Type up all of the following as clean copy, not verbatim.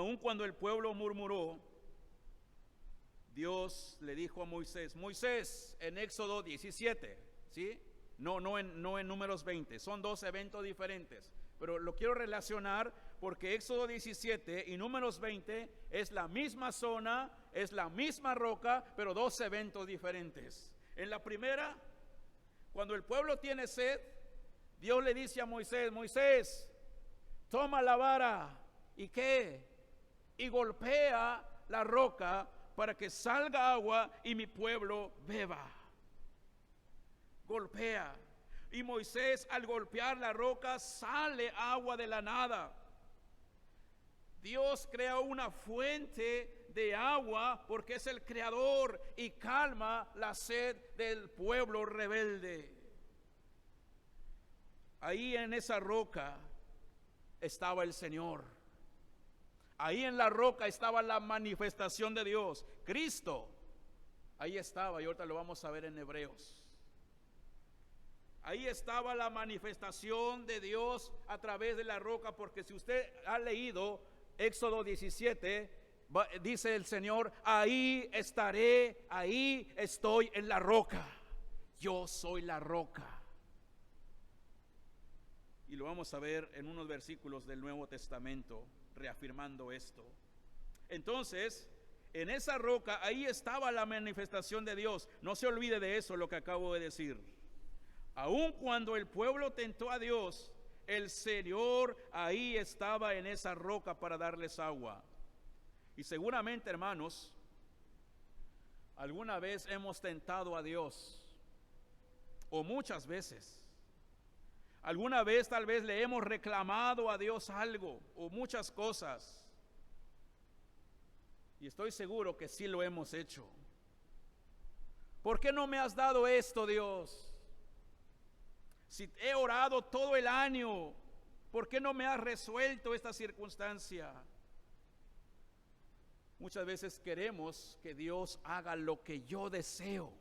aun cuando el pueblo murmuró, Dios le dijo a Moisés, en Éxodo 17, ¿sí? No en Números 20, son dos eventos diferentes, pero lo quiero relacionar porque Éxodo 17 y Números 20 es la misma zona, es la misma roca, pero dos eventos diferentes. En la primera, cuando el pueblo tiene sed, Dios le dice a Moisés, toma la vara, ¿y qué? Y golpea la roca para que salga agua y mi pueblo beba. Golpea. Y Moisés, al golpear la roca, sale agua de la nada. Dios crea una fuente de agua porque es el creador y calma la sed del pueblo rebelde. Ahí en esa roca estaba el Señor. Ahí en la roca estaba la manifestación de Dios. Cristo, ahí estaba, y ahorita lo vamos a ver en Hebreos. Ahí estaba la manifestación de Dios a través de la roca, porque si usted ha leído Éxodo 17, dice el Señor, ahí estaré, ahí estoy en la roca. Yo soy la roca. Y lo vamos a ver en unos versículos del Nuevo Testamento, reafirmando esto. Entonces, en esa roca, ahí estaba la manifestación de Dios. No se olvide de eso, lo que acabo de decir. Aun cuando el pueblo tentó a Dios, el Señor ahí estaba en esa roca para darles agua. Y seguramente, hermanos, alguna vez hemos tentado a Dios, o muchas veces. Alguna vez tal vez le hemos reclamado a Dios algo o muchas cosas. Y estoy seguro que sí lo hemos hecho. ¿Por qué no me has dado esto, Dios? Si he orado todo el año, ¿por qué no me has resuelto esta circunstancia? Muchas veces queremos que Dios haga lo que yo deseo.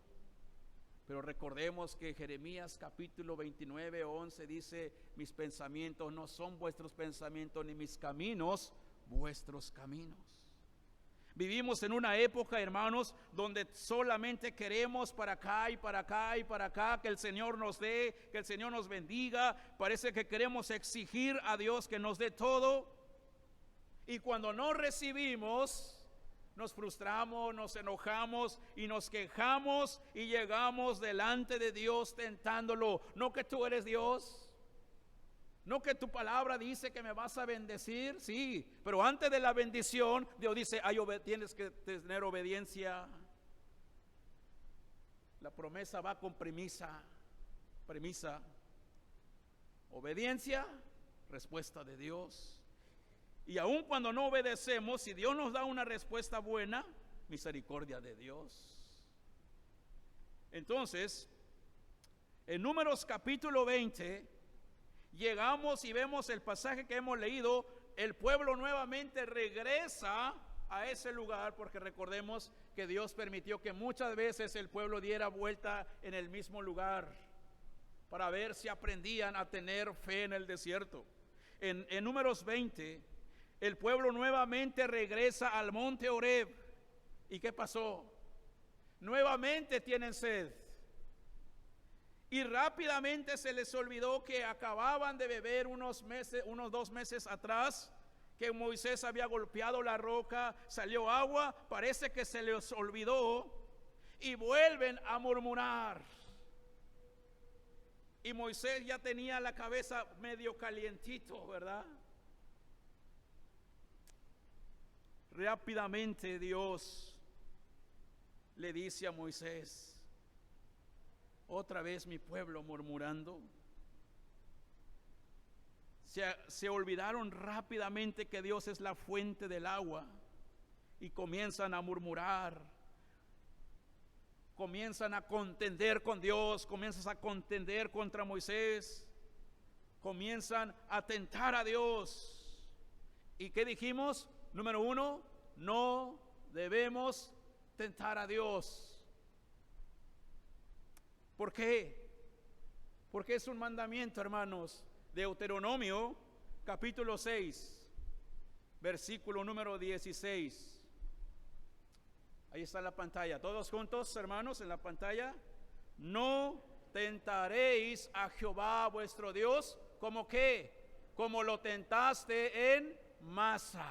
Pero recordemos que Jeremías capítulo 29, 11 dice, mis pensamientos no son vuestros pensamientos, ni mis caminos vuestros caminos. Vivimos en una época, hermanos, donde solamente queremos para acá y para acá y para acá, que el Señor nos dé, que el Señor nos bendiga. Parece que queremos exigir a Dios que nos dé todo. Y cuando no recibimos, nos frustramos, nos enojamos y nos quejamos y llegamos delante de Dios tentándolo. No que tú eres Dios, no que tu palabra dice que me vas a bendecir, sí, pero antes de la bendición Dios dice, tienes que tener obediencia. La promesa va con premisa, obediencia, respuesta de Dios. Y aun cuando no obedecemos, si Dios nos da una respuesta buena, misericordia de Dios. Entonces, en Números capítulo 20, llegamos y vemos el pasaje que hemos leído. El pueblo nuevamente regresa a ese lugar, porque recordemos que Dios permitió que muchas veces el pueblo diera vuelta en el mismo lugar para ver si aprendían a tener fe en el desierto. En Números 20, el pueblo nuevamente regresa al monte Horeb. ¿Y qué pasó? Nuevamente tienen sed. Y rápidamente se les olvidó que acababan de beber unos 2 meses atrás, que Moisés había golpeado la roca, salió agua. Parece que se les olvidó y vuelven a murmurar. Y Moisés ya tenía la cabeza medio calientito, ¿verdad? Rápidamente Dios le dice a Moisés, otra vez mi pueblo murmurando. Se olvidaron rápidamente que Dios es la fuente del agua y comienzan a murmurar, comienzan a contender con Dios, comienzan a contender contra Moisés, comienzan a tentar a Dios. ¿Y qué dijimos? Número 1, no debemos tentar a Dios. ¿Por qué? Porque es un mandamiento, hermanos. Deuteronomio capítulo 6, versículo número 16. Ahí está la pantalla. Todos juntos, hermanos, en la pantalla. No tentaréis a Jehová vuestro Dios como que, como lo tentaste en Masa,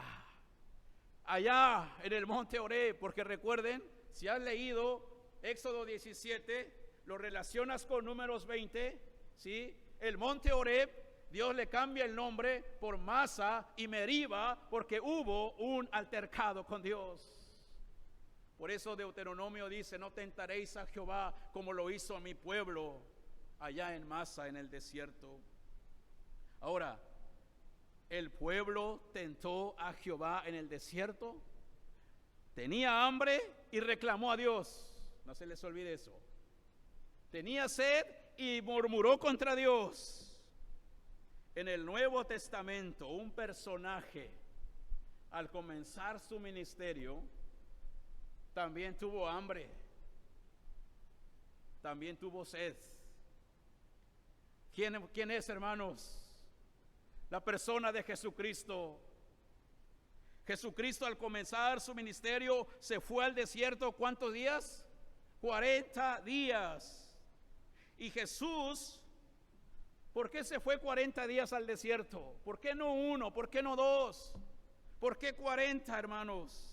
allá en el monte Oreb. Porque recuerden, si has leído Éxodo 17, lo relacionas con Números 20, ¿sí? El monte Oreb, Dios le cambia el nombre por Masa y Meriba, porque hubo un altercado con Dios. Por eso Deuteronomio dice: no tentaréis a Jehová como lo hizo a mi pueblo allá en Masa, en el desierto. Ahora, el pueblo tentó a Jehová en el desierto, tenía hambre y reclamó a Dios. No se les olvide eso. Tenía sed y murmuró contra Dios. En el Nuevo Testamento, un personaje, al comenzar su ministerio, también tuvo hambre, también tuvo sed. ¿Quién es, hermanos? La persona de Jesucristo. Jesucristo, al comenzar su ministerio, se fue al desierto. ¿Cuántos días? 40 días. Y Jesús, ¿por qué se fue 40 días al desierto? ¿Por qué no 1? ¿Por qué no 2? ¿Por qué 40, hermanos?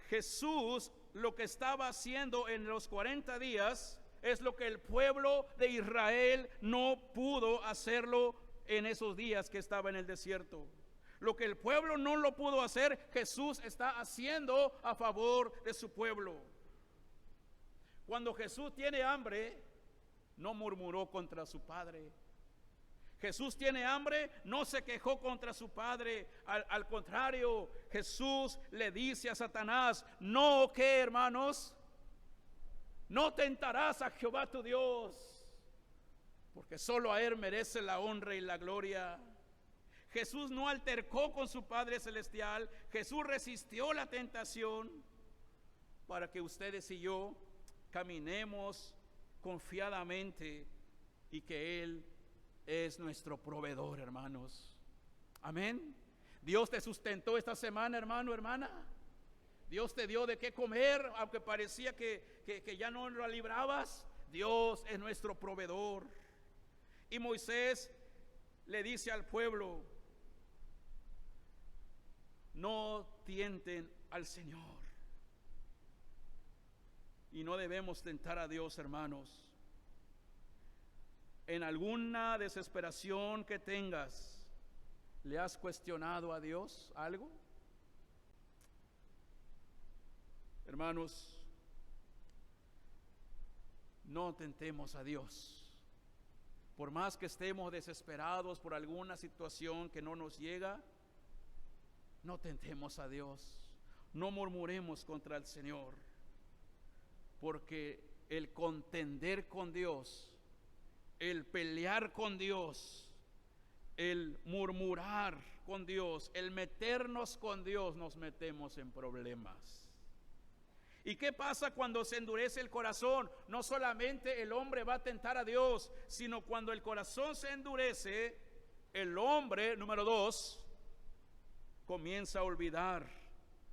Jesús lo que estaba haciendo en los 40 días es lo que el pueblo de Israel no pudo hacerlo en esos días que estaba en el desierto. Lo que el pueblo no lo pudo hacer, Jesús está haciendo a favor de su pueblo. Cuando Jesús tiene hambre, no murmuró contra su padre. Jesús tiene hambre, no se quejó contra su padre. Al contrario, Jesús le dice a Satanás: no, ¿qué, hermanos? No tentarás a Jehová tu Dios, porque solo a Él merece la honra y la gloria. Jesús no altercó con su Padre Celestial. Jesús resistió la tentación para que ustedes y yo caminemos confiadamente y que Él es nuestro proveedor, hermanos. Amén. Dios te sustentó esta semana, hermano, hermana. Dios te dio de qué comer, aunque parecía que ya no lo librabas. Dios es nuestro proveedor. Y Moisés le dice al pueblo: no tienten al Señor. Y no debemos tentar a Dios, hermanos. En alguna desesperación que tengas, ¿le has cuestionado a Dios algo? Hermanos, no tentemos a Dios. Por más que estemos desesperados por alguna situación que no nos llega, no tentemos a Dios. No murmuremos contra el Señor, porque el contender con Dios, el pelear con Dios, el murmurar con Dios, el meternos con Dios, nos metemos en problemas. ¿Y qué pasa cuando se endurece el corazón? No solamente el hombre va a tentar a Dios, sino cuando el corazón se endurece, el hombre, número 2, comienza a olvidar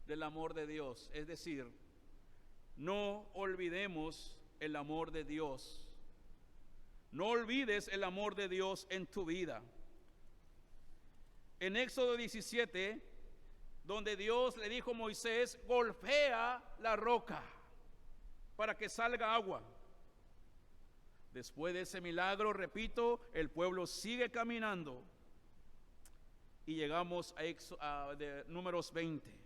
del amor de Dios. Es decir, no olvidemos el amor de Dios. No olvides el amor de Dios en tu vida. En Éxodo 17, donde Dios le dijo a Moisés: golpea la roca para que salga agua. Después de ese milagro, repito, el pueblo sigue caminando y llegamos a Números 20.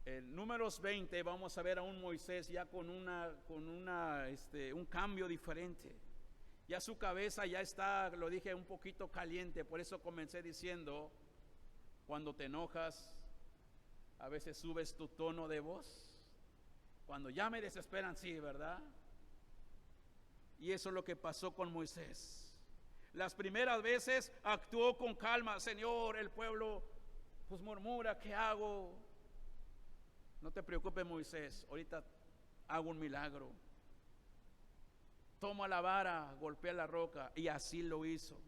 En Números 20 vamos a ver a un Moisés ya con un cambio diferente. Ya su cabeza ya está, lo dije, un poquito caliente. Por eso comencé diciendo: cuando te enojas, a veces subes tu tono de voz. Cuando ya me desesperan, sí, ¿verdad? Y eso es lo que pasó con Moisés. Las primeras veces actuó con calma. Señor, el pueblo pues murmura, ¿qué hago? No te preocupes, Moisés, ahorita hago un milagro. Toma la vara, golpea la roca, y así lo hizo.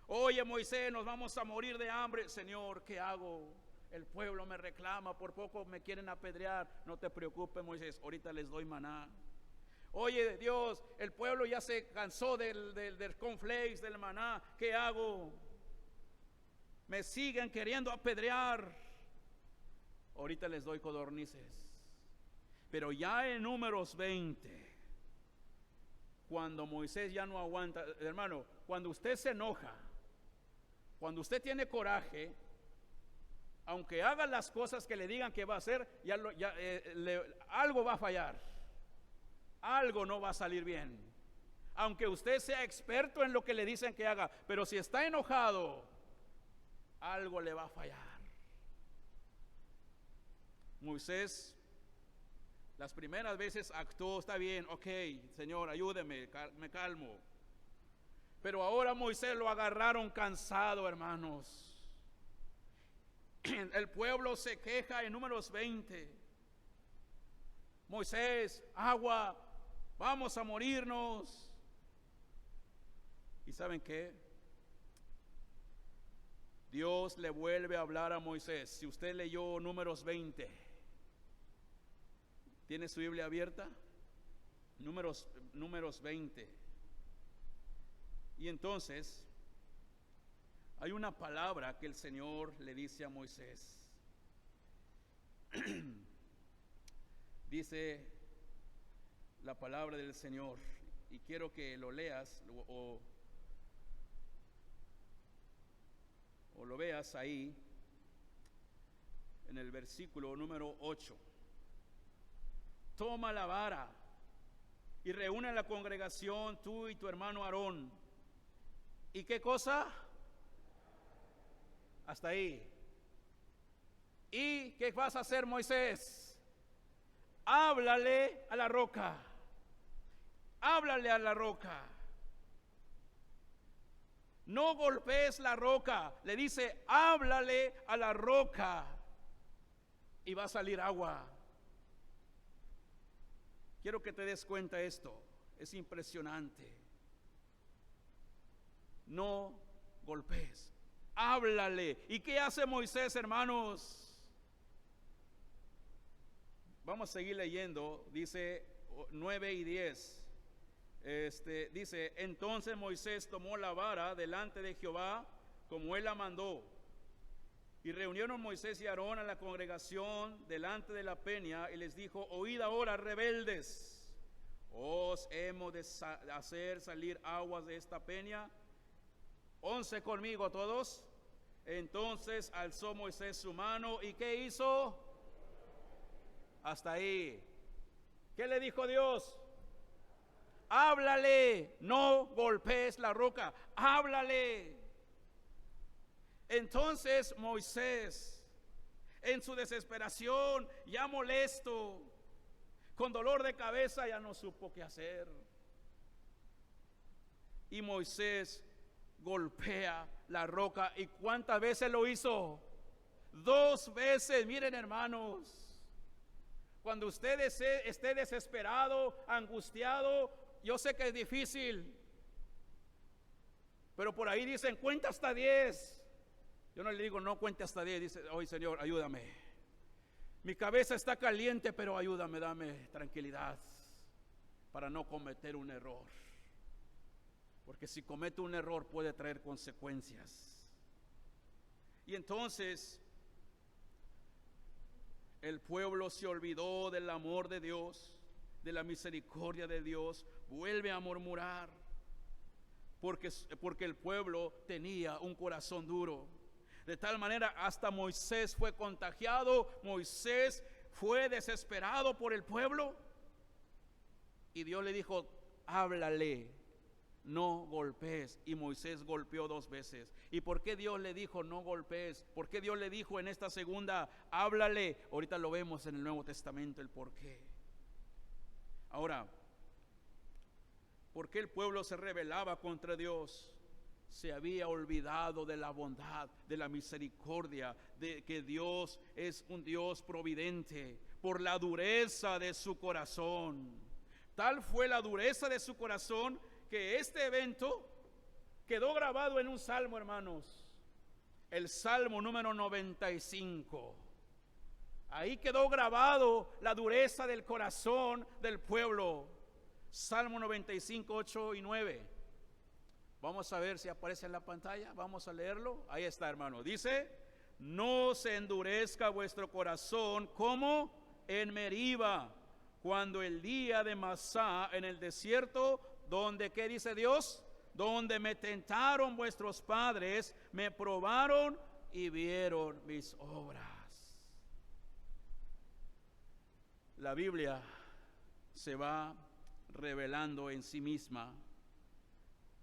Oye, Moisés, nos vamos a morir de hambre. Señor, ¿qué hago? El pueblo me reclama, por poco me quieren apedrear. No te preocupes, Moisés, ahorita les doy maná. Oye, Dios, el pueblo ya se cansó del cornflakes, del maná. ¿Qué hago? Me siguen queriendo apedrear. Ahorita les doy codornices. Pero ya en Números 20, cuando Moisés ya no aguanta, hermano, cuando usted se enoja, cuando usted tiene coraje, aunque haga las cosas que le digan que va a hacer, algo va a fallar, algo no va a salir bien. Aunque usted sea experto en lo que le dicen que haga, pero si está enojado, algo le va a fallar. Moisés, las primeras veces actuó, está bien, ok, Señor, ayúdeme, me calmo. Pero ahora Moisés lo agarraron cansado, hermanos. El pueblo se queja en Números 20. Moisés, agua, vamos a morirnos. ¿Y saben qué? Dios le vuelve a hablar a Moisés. Si usted leyó Números 20, ¿tiene su Biblia abierta? Números 20. Y entonces hay una palabra que el Señor le dice a Moisés. Dice la palabra del Señor, y quiero que lo leas o lo veas ahí en el versículo número 8. Toma la vara y reúne a la congregación, tú y tu hermano Aarón. ¿Y qué cosa? Hasta ahí. ¿Y qué vas a hacer, Moisés? Háblale a la roca. Háblale a la roca. No golpees la roca. Le dice, háblale a la roca y va a salir agua. Quiero que te des cuenta esto. Es impresionante. No golpees. Háblale. ¿Y qué hace Moisés, hermanos? Vamos a seguir leyendo. Dice 9 y 10. Dice, entonces Moisés tomó la vara delante de Jehová, como él la mandó. Y reunieron Moisés y Aarón a la congregación delante de la peña, y les dijo, oíd ahora, rebeldes, ¿os hemos de hacer salir aguas de esta peña? 11 conmigo todos. Entonces alzó Moisés su mano, ¿y qué hizo? Hasta ahí. ¿Qué le dijo Dios? Háblale, no golpees la roca, háblale. Entonces Moisés, en su desesperación, ya molesto, con dolor de cabeza, ya no supo qué hacer. Y Moisés golpea la roca. ¿Y cuántas veces lo hizo? 2 veces. Miren, hermanos, cuando usted esté desesperado, angustiado, yo sé que es difícil, pero por ahí dicen, cuenta hasta 10. Yo no le digo, no cuente hasta 10. Dice, hoy Señor, ayúdame. Mi cabeza está caliente, pero ayúdame, dame tranquilidad para no cometer un error. Porque si cometo un error puede traer consecuencias. Y entonces el pueblo se olvidó del amor de Dios, de la misericordia de Dios, vuelve a murmurar, porque el pueblo tenía un corazón duro. De tal manera hasta Moisés fue contagiado, Moisés fue desesperado por el pueblo. Y Dios le dijo, háblale, no golpees. Y Moisés golpeó 2 veces. ¿Y por qué Dios le dijo no golpees? ¿Por qué Dios le dijo en esta segunda, háblale? Ahorita lo vemos en el Nuevo Testamento el por qué. Ahora, ¿por qué el pueblo se rebelaba contra Dios? Se había olvidado de la bondad, de la misericordia, de que Dios es un Dios providente, por la dureza de su corazón. Tal fue la dureza de su corazón que este evento Quedó grabado en un salmo, hermanos, el Salmo número 95. Ahí quedó grabado la dureza del corazón del pueblo. Salmo 95, 8 y 9. Vamos a ver si aparece en la pantalla. Vamos a leerlo. Ahí está, hermano. Dice: no se endurezca vuestro corazón como en Meriba, cuando el día de Masá en el desierto, donde, ¿qué dice Dios? Donde me tentaron vuestros padres, me probaron y vieron mis obras. La Biblia se va revelando en sí misma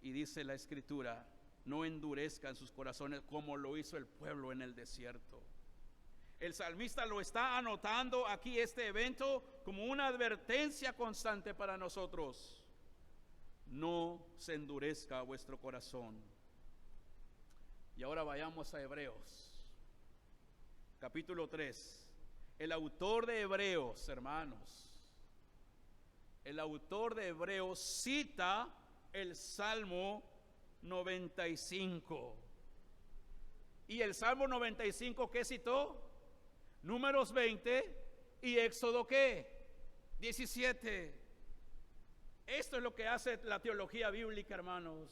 y dice la Escritura: no endurezcan sus corazones como lo hizo el pueblo en el desierto. El salmista lo está anotando aquí, este evento, como una advertencia constante para nosotros. No se endurezca vuestro corazón. Y ahora vayamos a Hebreos, capítulo 3. El autor de Hebreos, hermanos, el autor de Hebreos cita el Salmo 95. ¿Y el Salmo 95 qué citó? Números 20 y Éxodo ¿qué? 17. Esto es lo que hace la teología bíblica, hermanos.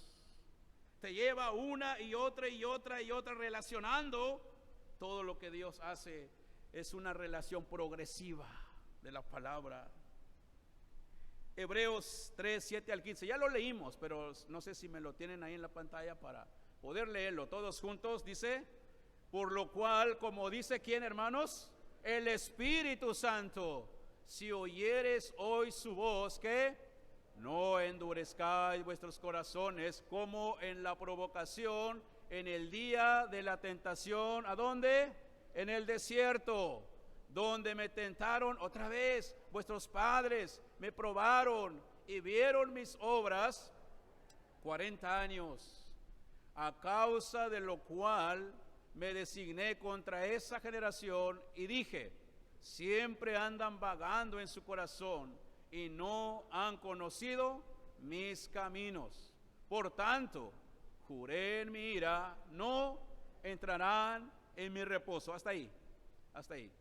Te lleva una y otra y otra y otra relacionando. Todo lo que Dios hace es una relación progresiva de la palabra. Hebreos 3, 7 al 15. Ya lo leímos, pero no sé si me lo tienen ahí en la pantalla para poder leerlo todos juntos. Dice: por lo cual, como dice ¿quién, hermanos? El Espíritu Santo. Si oyeres hoy su voz, ¿qué? No endurezcáis vuestros corazones como en la provocación, en el día de la tentación. ¿A dónde? En el desierto, donde me tentaron otra vez vuestros padres, me probaron y vieron mis obras 40 años, a causa de lo cual me designé contra esa generación y dije: siempre andan vagando en su corazón y no han conocido mis caminos. Por tanto, juré en mi ira, no entrarán en mi reposo. Hasta ahí, hasta ahí.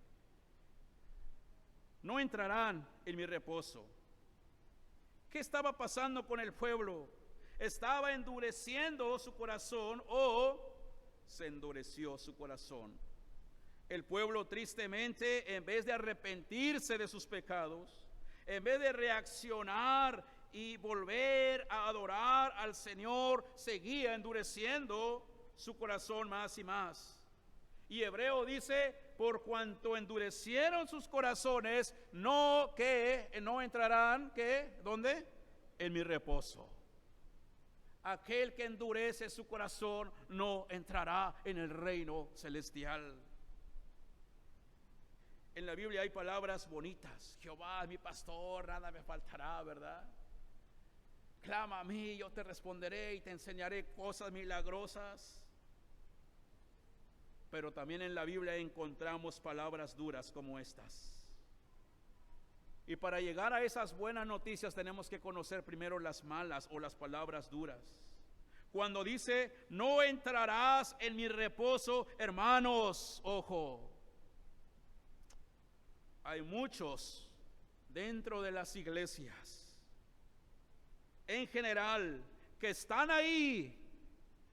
No entrarán en mi reposo. ¿Qué estaba pasando con el pueblo? ¿Estaba endureciendo su corazón o se endureció su corazón? El pueblo, tristemente, en vez de arrepentirse de sus pecados, en vez de reaccionar y volver a adorar al Señor, seguía endureciendo su corazón más y más. Y Hebreo dice: por cuanto endurecieron sus corazones, no entrarán, ¿qué? ¿Dónde? En mi reposo. Aquel que endurece su corazón no entrará en el reino celestial. En la Biblia hay palabras bonitas. Jehová es mi pastor, nada me faltará, ¿verdad? Clama a mí, yo te responderé y te enseñaré cosas milagrosas. Pero también en la Biblia encontramos palabras duras como estas. Y para llegar a esas buenas noticias tenemos que conocer primero las malas o las palabras duras. Cuando dice: no entrarás en mi reposo, hermanos, ojo. Hay muchos dentro de las iglesias, en general, que están ahí,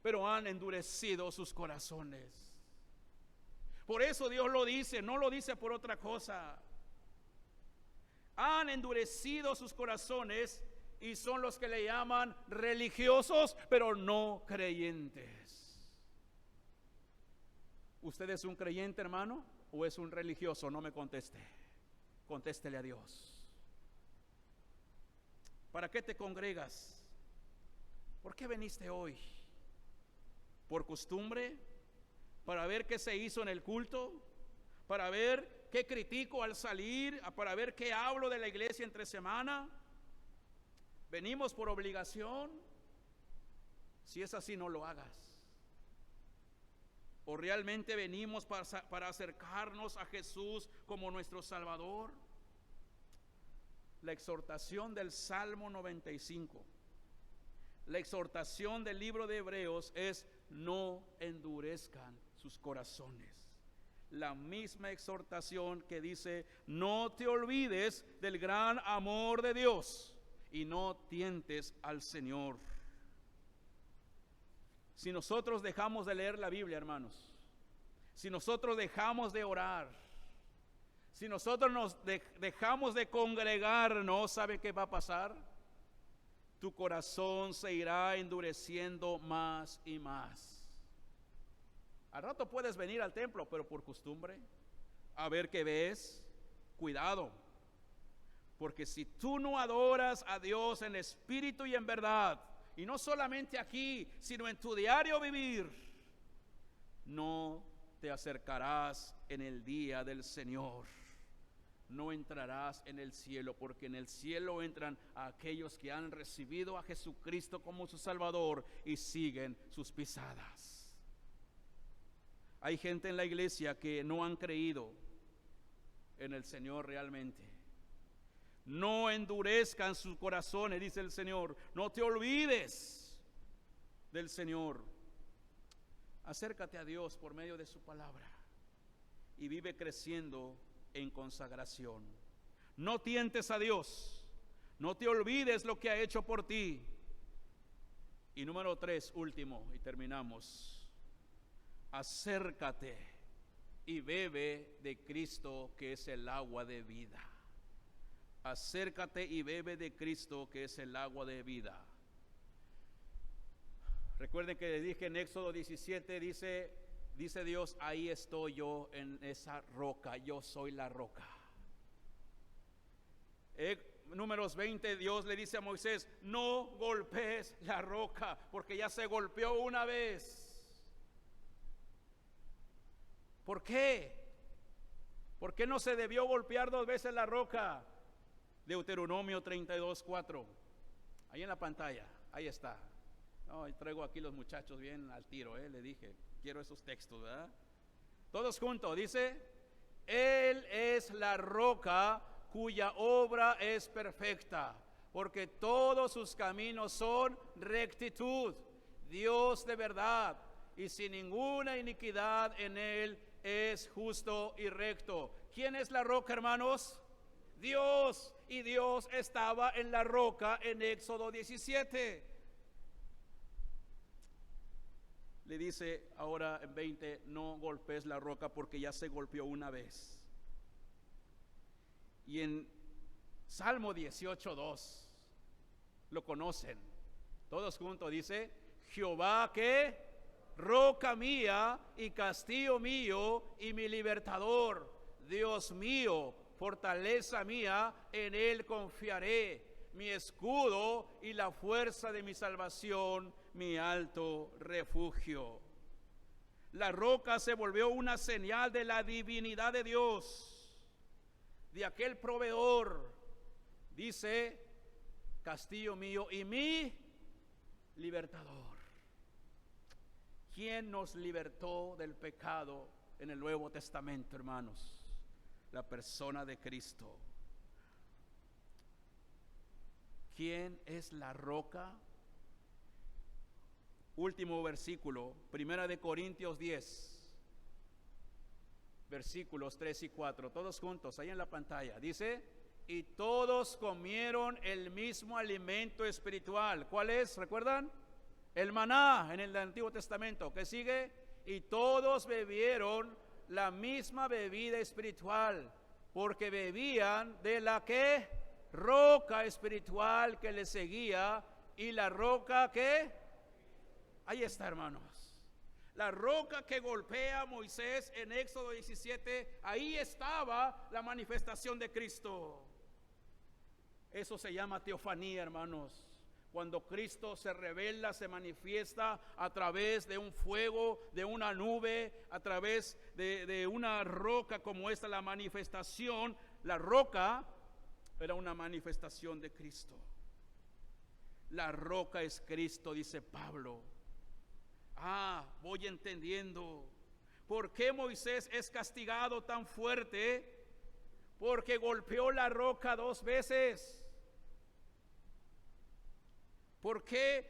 pero han endurecido sus corazones. Por eso Dios lo dice, no lo dice por otra cosa. Han endurecido sus corazones y son los que le llaman religiosos, pero no creyentes. ¿Usted es un creyente, hermano, o es un religioso? No me conteste. Contéstele a Dios. ¿Para qué te congregas? ¿Por qué viniste hoy? ¿Por costumbre? ¿Para ver qué se hizo en el culto? ¿Para ver qué critico al salir? ¿Para ver qué hablo de la iglesia entre semana? ¿Venimos por obligación? Si es así, no lo hagas. ¿O realmente venimos para acercarnos a Jesús como nuestro Salvador? La exhortación del Salmo 95 La exhortación del libro de Hebreos es: no endurezcan sus corazones. La misma exhortación que dice: no te olvides del gran amor de Dios y no tientes al Señor. Si nosotros dejamos de leer la Biblia, hermanos, si nosotros dejamos de orar, si nosotros nos dejamos de congregarnos, ¿sabe qué va a pasar? Tu corazón se irá endureciendo más y más. Al rato puedes venir al templo, pero por costumbre, a ver qué ves. Cuidado, porque si tú no adoras a Dios en espíritu y en verdad, y no solamente aquí, sino en tu diario vivir, no te acercarás en el día del Señor. No entrarás en el cielo, porque en el cielo entran a aquellos que han recibido a Jesucristo como su Salvador y siguen sus pisadas. Hay gente en la iglesia que no han creído en el Señor realmente. No endurezcan sus corazones, dice el Señor. No te olvides del Señor. Acércate a Dios por medio de su palabra y vive creciendo en consagración. No tientes a Dios. No te olvides lo que ha hecho por ti. Y número 3, último, y terminamos. Acércate y bebe de Cristo, que es el agua de vida. Acércate y bebe de Cristo, que es el agua de vida. Recuerden que les dije en Éxodo 17, dice Dios: ahí estoy yo en esa roca, yo soy la roca. Números 20, Dios le dice a Moisés: no golpees la roca, porque ya se golpeó una vez. ¿Por qué? ¿Por qué no se debió golpear 2 veces la roca? Deuteronomio 32:4. Ahí en la pantalla, ahí está. No, traigo aquí los muchachos bien al tiro, le dije, quiero esos textos, ¿verdad? Todos juntos, dice: Él es la roca cuya obra es perfecta, porque todos sus caminos son rectitud. Dios de verdad y sin ninguna iniquidad en él es justo y recto. ¿Quién es la roca, hermanos? Dios. Y Dios estaba en la roca en Éxodo 17. Le dice ahora en 20: no golpes la roca, porque ya se golpeó una vez. Y en Salmo 18:2, lo conocen todos juntos, dice: Jehová, ¿qué? Roca mía y castillo mío y mi libertador, Dios mío, fortaleza mía, en él confiaré, mi escudo y la fuerza de mi salvación, mi alto refugio. La roca se volvió una señal de la divinidad de Dios, de aquel proveedor. Dice: castillo mío y mi libertador. ¿Quién nos libertó del pecado en el Nuevo Testamento, hermanos? La persona de Cristo. ¿Quién es la roca? Último versículo, 1 Corintios 10, versículos 3 y 4, todos juntos, ahí en la pantalla. Dice: y todos comieron el mismo alimento espiritual. ¿Cuál es? ¿Recuerdan? El maná en el Antiguo Testamento. ¿Qué sigue? Y todos bebieron la misma bebida espiritual, porque bebían de la que roca espiritual que les seguía. Y la roca que ahí está, hermanos, la roca que golpea a Moisés en Éxodo 17, ahí estaba la manifestación de Cristo. Eso se llama teofanía, hermanos. Cuando Cristo se revela, se manifiesta a través de un fuego, de una nube, a través de una roca como esta, la manifestación. La roca era una manifestación de Cristo. La roca es Cristo, dice Pablo. Voy entendiendo. ¿Por qué Moisés es castigado tan fuerte? Porque golpeó la roca 2 veces. ¿Por qué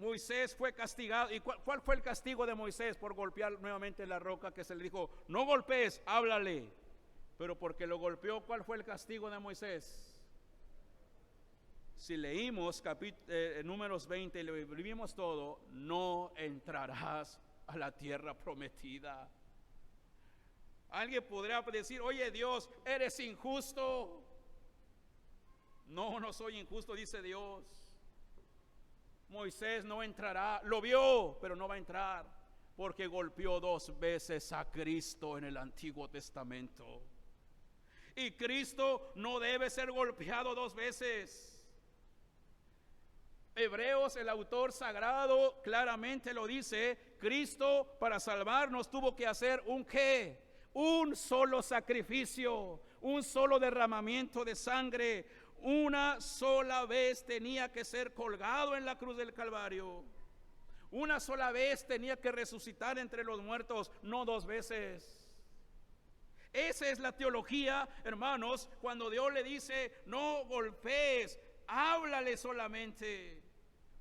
Moisés fue castigado. ¿Y cuál fue el castigo de Moisés? Por golpear nuevamente la roca, que se le dijo, no golpees, háblale. Pero porque lo golpeó, ¿cuál fue el castigo de Moisés? Si leímos Números 20 y lo vivimos todo, no entrarás a la tierra prometida. Alguien podrá decir, oye Dios, eres injusto. No, no soy injusto, dice Dios. Moisés no entrará, lo vio, pero no va a entrar, porque golpeó 2 veces a Cristo en el Antiguo Testamento. Y Cristo no debe ser golpeado 2 veces. Hebreos, el autor sagrado, claramente lo dice. Cristo, para salvarnos, tuvo que hacer un ¿qué? Un solo sacrificio, un solo derramamiento de sangre. Una sola vez tenía que ser colgado en la cruz del Calvario. Una sola vez tenía que resucitar entre los muertos, no 2 veces. Esa es la teología, hermanos, cuando Dios le dice, no golpees, háblale solamente.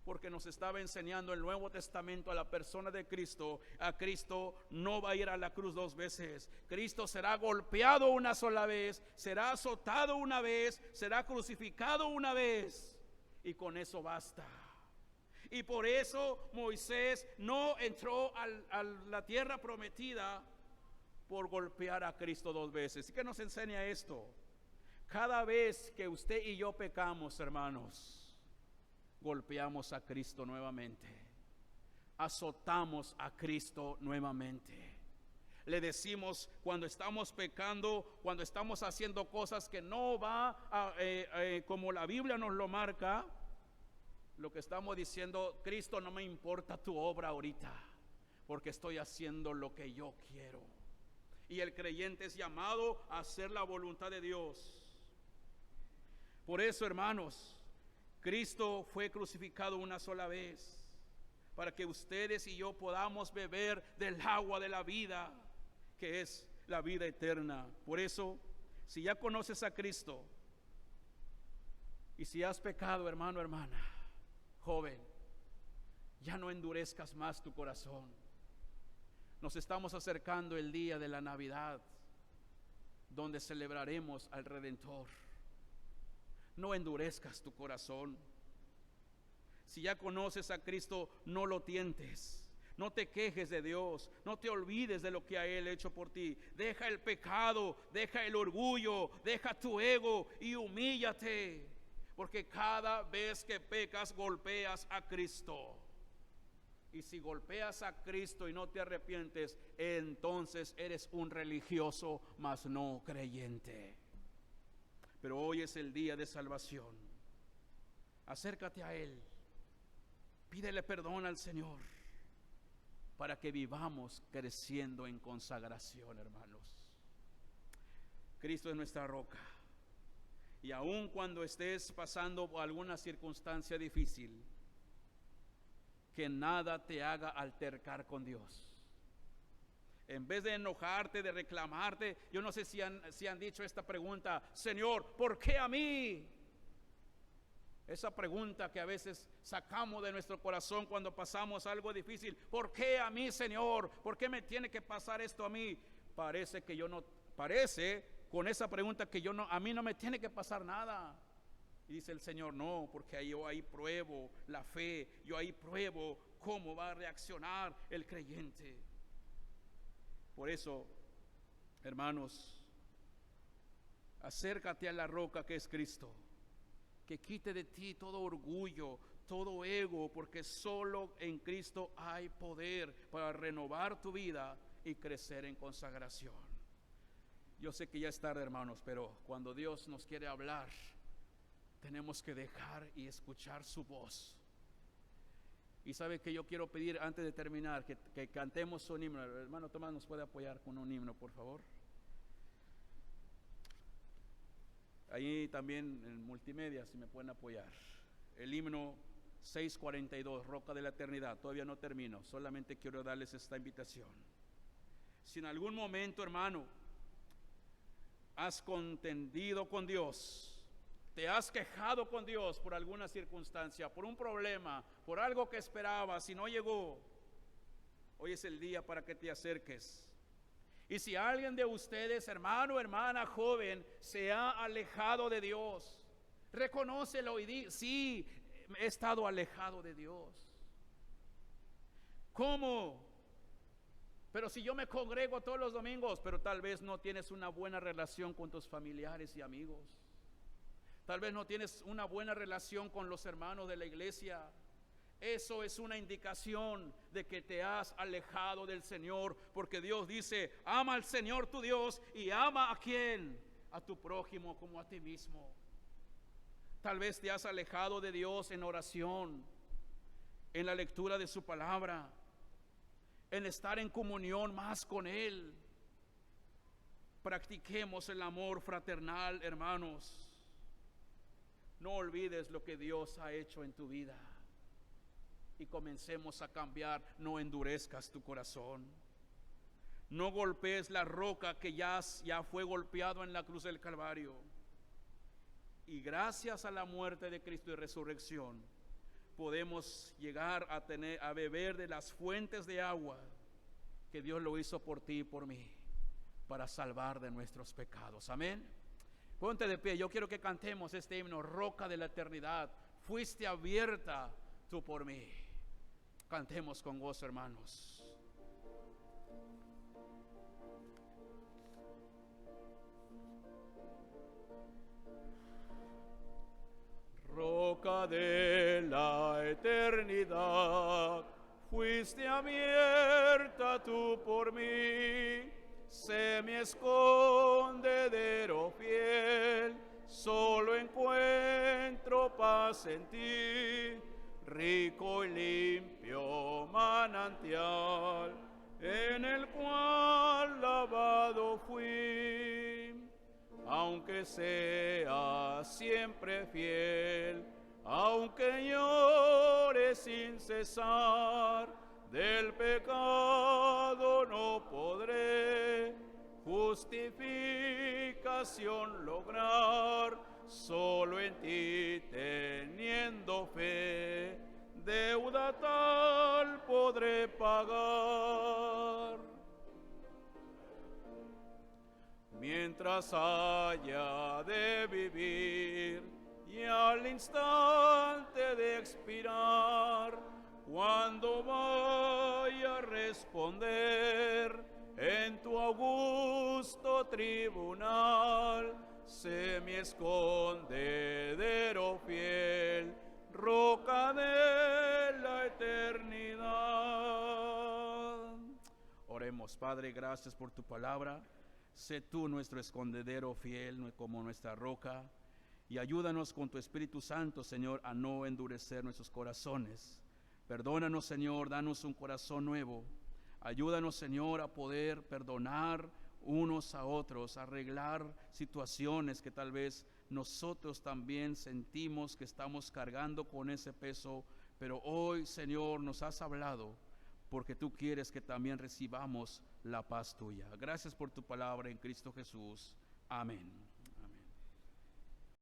Porque nos estaba enseñando el Nuevo Testamento a la persona de Cristo. A Cristo no va a ir a la cruz 2 veces. Cristo será golpeado una sola vez, será azotado una vez, será crucificado una vez. Y con eso basta. Y por eso Moisés no entró a la tierra prometida por golpear a Cristo 2 veces. ¿Y qué nos enseña esto? Cada vez que usted y yo pecamos, hermanos, golpeamos a Cristo nuevamente, azotamos a Cristo nuevamente. Le decimos cuando estamos pecando, cuando estamos haciendo cosas que no va como la Biblia nos lo marca, lo que estamos diciendo, Cristo, no me importa tu obra ahorita, porque estoy haciendo lo que yo quiero. Y el creyente es llamado a hacer la voluntad de Dios. Por eso, hermanos, Cristo fue crucificado una sola vez para que ustedes y yo podamos beber del agua de la vida, que es la vida eterna. Por eso, si ya conoces a Cristo y si has pecado, hermano, hermana, joven, ya no endurezcas más tu corazón. Nos estamos acercando el día de la Navidad, donde celebraremos al Redentor. No endurezcas tu corazón. Si ya conoces a Cristo, no lo tientes. No te quejes de Dios. No te olvides de lo que ha Él hecho por ti. Deja el pecado, deja el orgullo, deja tu ego y humíllate. Porque cada vez que pecas, golpeas a Cristo. Y si golpeas a Cristo y no te arrepientes, entonces eres un religioso, mas no creyente. Pero hoy es el día de salvación. Acércate a Él. Pídele perdón al Señor para que vivamos creciendo en consagración, hermanos. Cristo es nuestra roca. Y aun cuando estés pasando por alguna circunstancia difícil, que nada te haga altercar con Dios. En vez de enojarte, de reclamarte, yo no sé si han dicho esta pregunta: Señor, ¿por qué a mí? Esa pregunta que a veces sacamos de nuestro corazón cuando pasamos algo difícil. ¿Por qué a mí, Señor? ¿Por qué me tiene que pasar esto a mí? Parece con esa pregunta que a mí no me tiene que pasar nada. Y dice el Señor, no, porque yo ahí pruebo la fe, yo ahí pruebo cómo va a reaccionar el creyente. Por eso, hermanos, acércate a la roca que es Cristo, que quite de ti todo orgullo, todo ego, porque solo en Cristo hay poder para renovar tu vida y crecer en consagración. Yo sé que ya es tarde, hermanos, pero cuando Dios nos quiere hablar, tenemos que dejar y escuchar su voz. Y sabe que yo quiero pedir antes de terminar que cantemos un himno. El hermano Tomás nos puede apoyar con un himno, por favor. Ahí también en multimedia, si me pueden apoyar. El himno 642, Roca de la Eternidad. Todavía no termino, solamente quiero darles esta invitación. Si en algún momento, hermano, has contendido con Dios, Te has quejado con Dios por alguna circunstancia, por un problema, por algo que esperabas y no llegó. Hoy es el día para que te acerques. Y si alguien de ustedes, hermano, hermana, joven, se ha alejado de Dios, reconócelo y di: sí, he estado alejado de Dios. ¿Cómo? Pero si yo me congrego todos los domingos, pero tal vez no tienes una buena relación con tus familiares y amigos. Tal vez no tienes una buena relación con los hermanos de la iglesia. Eso es una indicación de que te has alejado del Señor, porque Dios dice: ama al Señor tu Dios y ama ¿a quién? A tu prójimo como a ti mismo. Tal vez te has alejado de Dios en oración, en la lectura de su palabra, en estar en comunión más con Él. Practiquemos el amor fraternal, hermanos. No olvides lo que Dios ha hecho en tu vida y comencemos a cambiar. No endurezcas tu corazón. No golpees la roca que ya fue golpeado en la cruz del Calvario. Y gracias a la muerte de Cristo y resurrección, podemos llegar a beber de las fuentes de agua que Dios lo hizo por ti y por mí, para salvar de nuestros pecados. Amén. Ponte de pie. Yo quiero que cantemos este himno: roca de la eternidad, fuiste abierta tú por mí. Cantemos con gozo, hermanos. Roca de la eternidad, fuiste abierta tú por mí. Sé mi escondedero fiel, solo encuentro paz en ti. Rico y limpio manantial, en el cual lavado fui. Aunque sea siempre fiel, aunque llore sin cesar, del pecado no podré justificación lograr. Solo en ti teniendo fe, deuda tal podré pagar. Mientras haya de vivir y al instante de expirar, cuando vaya a responder en tu augusto tribunal, sé mi escondedero fiel, roca de la eternidad. Oremos. Padre, gracias por tu palabra. Sé tú nuestro escondedero fiel como nuestra roca, y ayúdanos con tu Espíritu Santo, Señor, a no endurecer nuestros corazones. Perdónanos, Señor, danos un corazón nuevo. Ayúdanos, Señor, a poder perdonar unos a otros, arreglar situaciones que tal vez nosotros también sentimos que estamos cargando con ese peso, pero hoy, Señor, nos has hablado porque tú quieres que también recibamos la paz tuya. Gracias por tu palabra en Cristo Jesús. Amén.